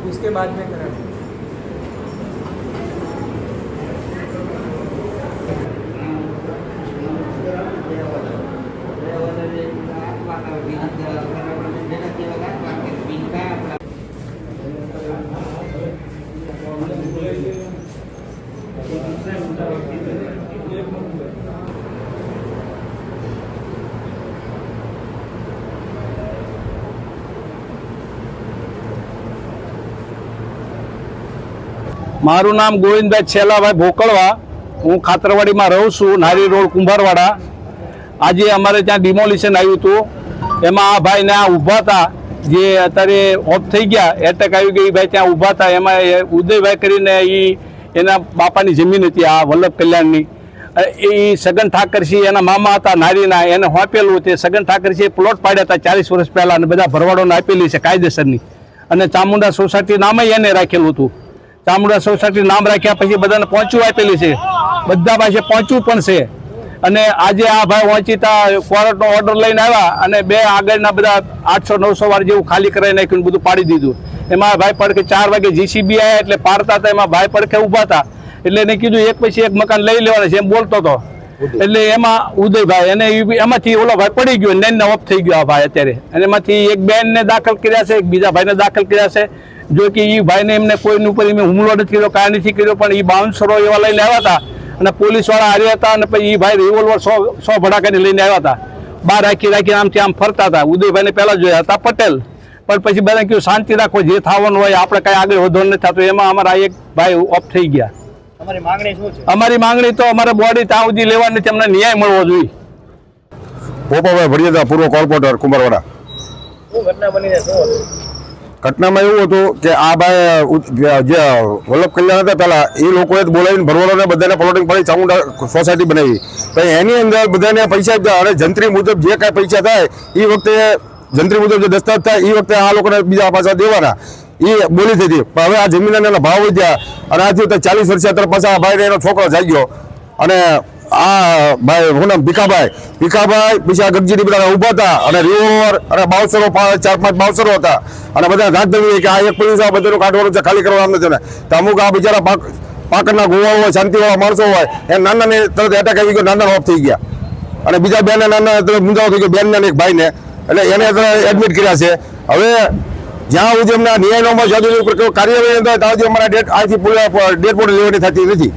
उसके बाद में करा મારું નામ ગોવિંદભાઈ છેલાભાઈ ભોકળવા, હું ખાતરવાડીમાં રહું છું, નારી રોડ કુંભારવાડા। આજે અમારે ત્યાં ડિમોલિશન આવ્યું હતું, એમાં આ ભાઈને આ ઊભા હતા, જે અત્યારે ઓફ થઈ ગયા, એટેક આવી ગઈ, ભાઈ ત્યાં ઊભા હતા। એમાં ઉદયભાઈ કરીને એના બાપાની જમીન હતી, આ વલ્લભ કલ્યાણની। એ સગન ઠાકરસિંહ એના મામા હતા નારીના, એને હોંપેલું હતું। સગન ઠાકરસિંહ પ્લોટ પાડ્યા હતા 40 વર્ષ પહેલાં, અને બધા ભરવાડોને આપેલી છે કાયદેસરની। અને ચામુંડા સોસાયટી નામે એને રાખેલું હતું। ચામુંડા સોસાયટી નામ રાખ્યા પછી બધાને પહોંચવું આપેલી છે, બધા પાસે પહોંચવું પણ છે। અને આજે આ ભાઈ વંચિતા કોર્ટનો ઓર્ડર લઈને આવ્યા અને બે આગળના બધા 800-900 વાર જેવું ખાલી કરાવી નાખ્યું, બધું પાડી દીધું। એમાં ભાઈ પડખે 4 વાગે જીસીબી આવ્યા એટલે પાડતા હતા, એમાં ભાઈ પડખે ઊભા હતા, એટલે એને કીધું એક પછી એક મકાન લઈ લેવાના છે એમ બોલતો હતો। એટલે એમાં ઉદયભાઈ એને એમાંથી ઓલો ભાઈ પડી ગયો, નેનને ઓફ થઈ ગયો આ ભાઈ અત્યારે। અને એમાંથી એક બેનને દાખલ કર્યા છે, એક બીજા ભાઈને દાખલ કર્યા છે। જો કે એ ભાઈને એમને કોઈની ઉપર હુમલો નથી કર્યો, કાંઈ નથી કર્યો, પણ એ બાઉન્સરો એવા લઈને આવ્યા હતા અને પોલીસવાળા હાર્યા હતા। અને પછી એ ભાઈ રિવોલ્વર 100 ભડાકાની લઈને આવ્યા હતા, બહાર રાખી આમથી આમ ફરતા હતા। ઉદયભાઈને પહેલાં જોયા હતા પટેલ, પણ પછી બધા કહ્યું શાંતિ રાખો, જે થવાનું હોય આપણે કાંઈ આગળ વધવાનું નથી થતું। એમાં અમારા એક ભાઈ ઓફ થઈ ગયા। અમારી માંગણી તો અમારે બોડી ત્યાં સુધી લેવાની નથી, અમને ન્યાય મળવો જોઈએ। પોપાભાઈ ભડિયાદા, પૂર્વ કોર્પોરેટર કુંભારવાડા। ઘટનામાં એવું હતું કે આ ભાઈ જે વલ્લભ કલ્યાણ હતા પહેલાં, એ લોકોએ બોલાવીને ભરવાડોને બધાને પ્લોટિંગ પડી ચામુંડા સોસાયટી બનાવી, પછી એની અંદર બધાને પૈસા આપ્યા અને જંત્રી મુજબ જે કાંઈ પૈસા થાય એ વખતે જંત્રી મુજબ જે દસ્તાવેજ થાય એ વખતે આ લોકોને બીજા પાછા દેવાના, એ બોલી થઈ હતી। પણ હવે આ જમીનના એના ભાવ વધ્યા અને આજથી 40 વર્ષે અત્યારે પાછા આ ભાઈને એનો છોકરો જાગ્યો। અને આ ભાઈ શું નામ ભીખાભાઈ પછી આ ગગજીની બધા ઊભા હતા અને રિવોલ્વર અને બાઉસરો 4-5 બાઉસરો હતા અને બધા રાત ધરી કે આ એક પોલીસ આ બધાનું કાઢવાનું છે, ખાલી કરવાનું નથી ને। તો અમુક આ બિચારા પાકડના ગોવાળો હોય, શાંતિવાળા માણસો હોય, એ નાનાને તરત એટેક આવી ગયો, નાના ઓફ થઈ ગયા। અને બીજા બેનને નાના તરત મુંજાવો થઈ ગયો, બેનને એક ભાઈને, એટલે એને એડમિટ કર્યા છે। હવે જ્યાં સુધી અમને ન્યાય ન મળે, જ્યાં સુધી કાર્યવાહી ન થાય ત્યાં સુધી અમારા આજથી ડેડ બોડી લેવાની થતી નથી।